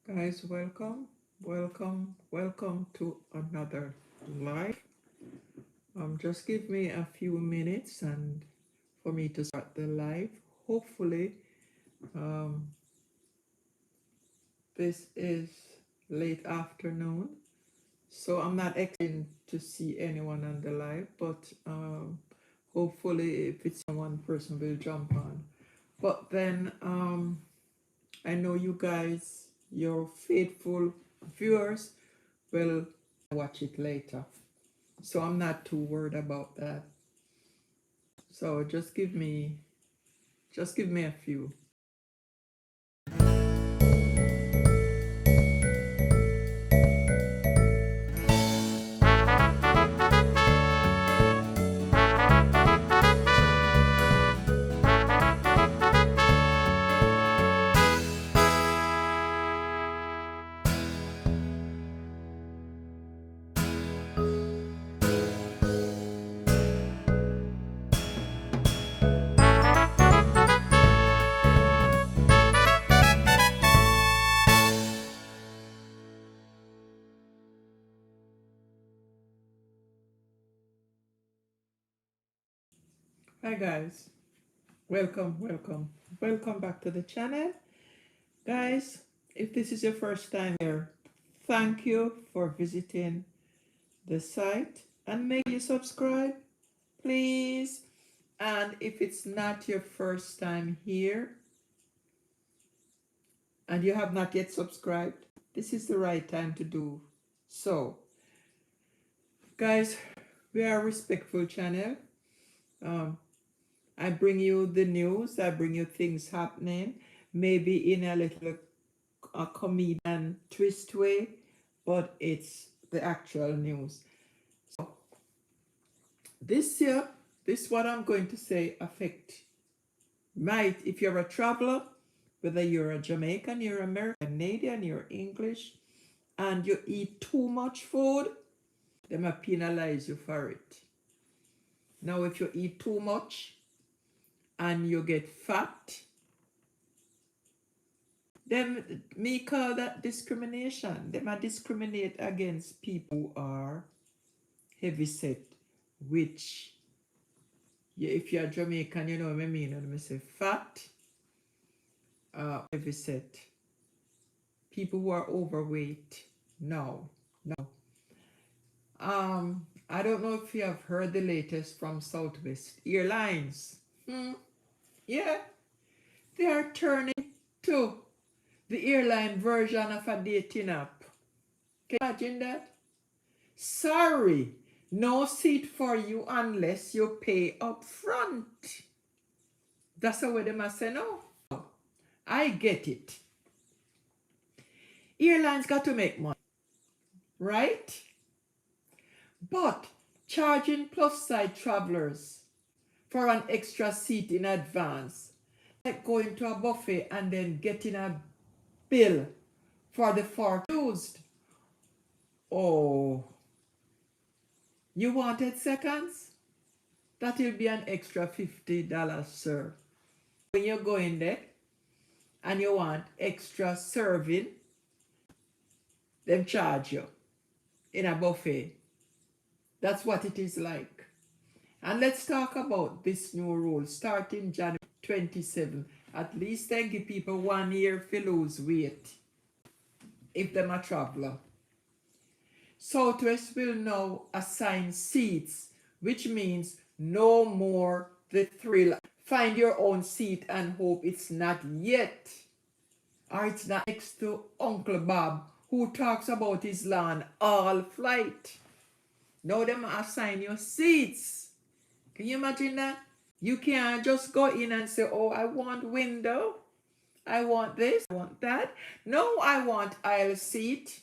Guys, welcome to another live. Just give me a few minutes and for me to start the live. Hopefully, um, this is late afternoon, so I'm not expecting to see anyone on the live, but hopefully, if it's one person will jump on. But then I know you guys, your faithful viewers, will watch it later. So I'm not too worried about that. So just give me a few. Hi guys. Welcome back to the channel. Guys, if this is your first time here, thank you for visiting the site and make you subscribe, please. And if it's not your first time here and you have not yet subscribed, this is the right time to do so. Guys, we are a respectful channel. Um, I bring you the news, I bring you things happening, maybe in a little comedian twist way, but it's the actual news. So this year, this what I'm going to say might, if you're a traveler, whether you're a Jamaican, you're American, Canadian, you're English, and you eat too much food, they might penalize you for it. Now, if you eat too much and you get fat, then me call that discrimination. They might discriminate against people who are heavy set, which if you're Jamaican, you know what I mean. When I say fat, heavy set, people who are overweight. No. I don't know if you have heard the latest from Southwest Airlines. Yeah, they are turning to the airline version of a dating app. Can you imagine that? Sorry, no seat for you unless you pay up front. That's the way they must say no. I get it. Airlines got to make money, right? But charging plus side travelers for an extra seat in advance, like going to a buffet and then getting a bill for the fork used. Oh, you wanted seconds? That will be an extra $50, sir. When you're going there and you want extra serving, them charge you in a buffet. That's what it is like. And let's talk about this new rule starting January 27. At least they give people 1 year to lose weight if they're a traveler. Southwest will now assign seats, which means no more the thrill. Find your own seat and hope it's not yet. Or it's not next to Uncle Bob, who talks about his land all flight. Now them assign your seats. Can you imagine that? You can't just go in and say, oh, I want window. I want this, I want that. No, I want aisle seat.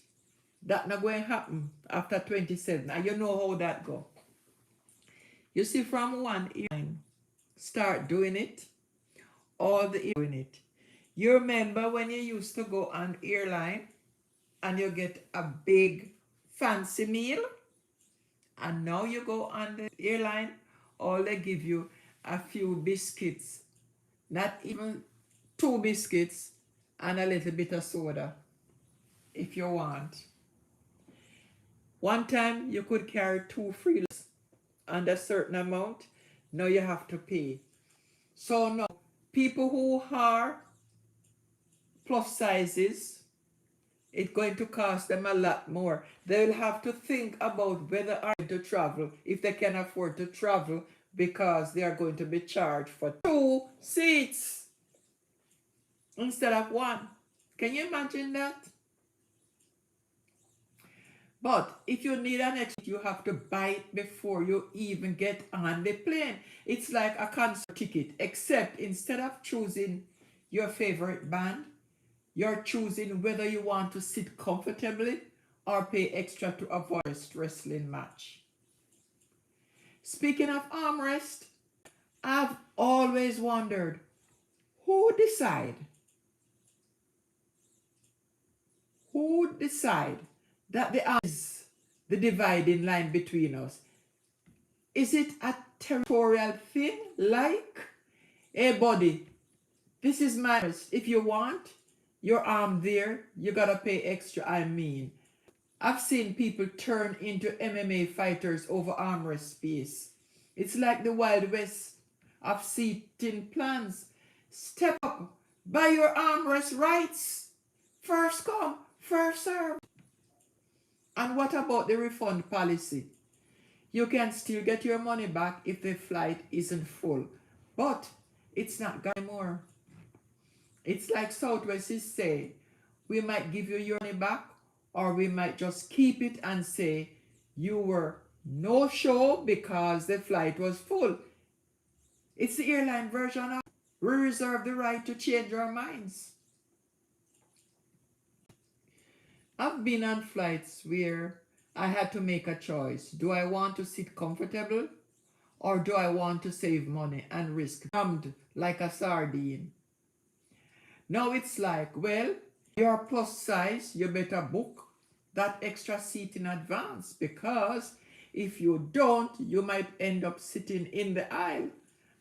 That's not going to happen after 27. And you know how that go. You see, from one airline start doing it, all the doing it. You remember when you used to go on airline and you get a big fancy meal? And now you go on the airline, all they give you a few biscuits, not even 2 biscuits and a little bit of soda. if you want. One time you could carry 2 freeloaders and a certain amount. Now you have to pay. So now people who are plus sizes, it's going to cost them a lot more. They'll have to think about whether are to travel, if they can afford to travel, because they are going to be charged for 2 seats instead of 1. Can you imagine that? But if you need an extra, you have to buy it before you even get on the plane. It's like a concert ticket, except instead of choosing your favorite band, you're choosing whether you want to sit comfortably or pay extra to avoid a wrestling match. Speaking of armrest, I've always wondered, who decide that the arm is the dividing line between us? Is it a territorial thing like, hey buddy, this is my armrest. If you want your arm there, you gotta pay extra. I mean, I've seen people turn into MMA fighters over armrest space. It's like the Wild West of seating plans. Step up, buy your armrest rights. First come, first serve. And what about the refund policy? You can still get your money back if the flight isn't full, but it's not going more. It's like Southwest is saying, we might give you your money back, or we might just keep it and say you were no show because the flight was full. It's the airline version of we reserve the right to change our minds. I've been on flights where I had to make a choice. Do I want to sit comfortable, or do I want to save money and risk crammed like a sardine? Now it's like, well, you're plus size, you better book that extra seat in advance, because if you don't, you might end up sitting in the aisle.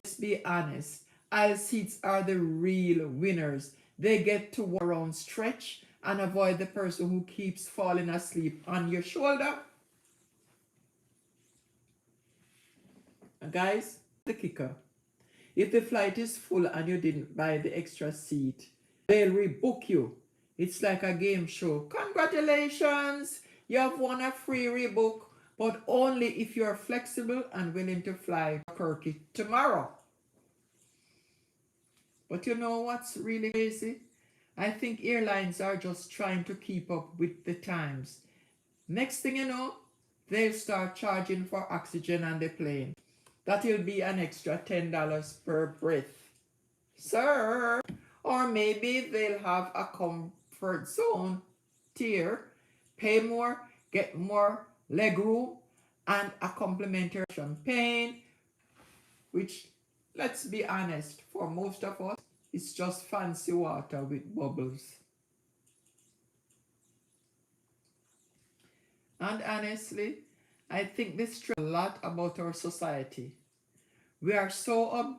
Let's be honest, aisle seats are the real winners. They get to walk around, stretch, and avoid the person who keeps falling asleep on your shoulder. Guys, the kicker. If the flight is full and you didn't buy the extra seat, they'll rebook you. It's like a game show. Congratulations! You have won a free rebook, but only if you're flexible and willing to fly to Turkey tomorrow. But you know what's really crazy? I think airlines are just trying to keep up with the times. Next thing you know, they'll start charging for oxygen on the plane. That'll be an extra $10 per breath. Sir! Or maybe they'll have a comfort zone tier, pay more, get more leg room, and a complimentary champagne, which, let's be honest, for most of us, it's just fancy water with bubbles. And honestly, I think this stress a lot about our society. We are so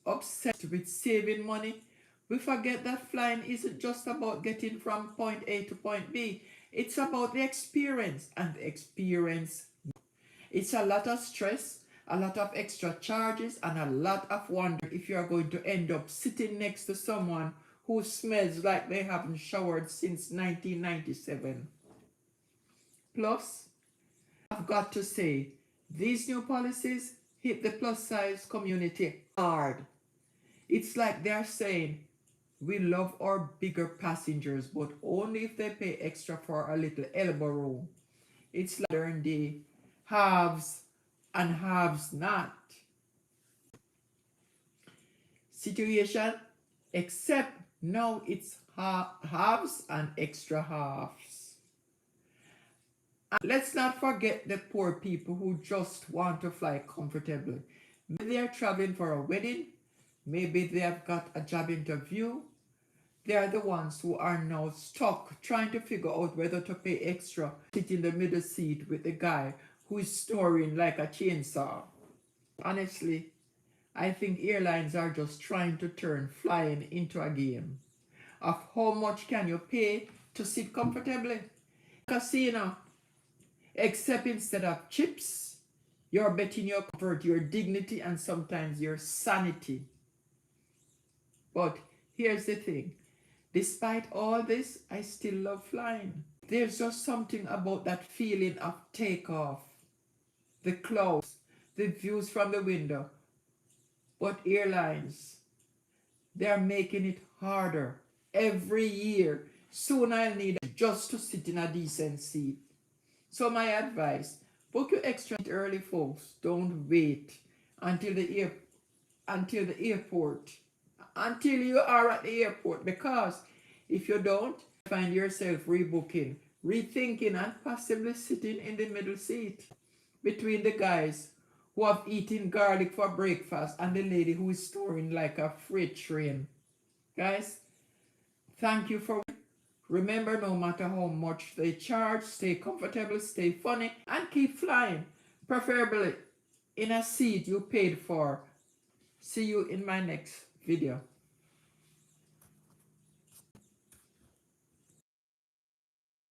obsessed with saving money, we forget that flying isn't just about getting from point A to point B. It's about the experience, and the experience, it's a lot of stress, a lot of extra charges, and a lot of wonder if you are going to end up sitting next to someone who smells like they haven't showered since 1997. Plus, I've got to say, these new policies hit the plus size community hard. It's like they're saying, we love our bigger passengers, but only if they pay extra for a little elbow room. It's like during the haves and haves not situation, except now it's halves and extra halves. And let's not forget the poor people who just want to fly comfortably. Maybe they're traveling for a wedding, maybe they have got a job interview. They are the ones who are now stuck trying to figure out whether to pay extra, sit in the middle seat with the guy who is snoring like a chainsaw. Honestly, I think airlines are just trying to turn flying into a game of how much can you pay to sit comfortably. Casino, except instead of chips, you're betting your comfort, your dignity, and sometimes your sanity. But here's the thing. Despite all this, I still love flying. There's just something about that feeling of takeoff, the clouds, the views from the window. But airlines, they're making it harder every year. Soon I'll need just to sit in a decent seat. So my advice, book your extra seat early, folks. Don't wait until the airport, until you are at the airport, because if you don't, find yourself rebooking, rethinking, and possibly sitting in the middle seat between the guys who have eaten garlic for breakfast and the lady who is snoring like a freight train. Guys, thank you for watching. Remember, no matter how much they charge, stay comfortable, stay funny, and keep flying, preferably in a seat you paid for. See you in my next video.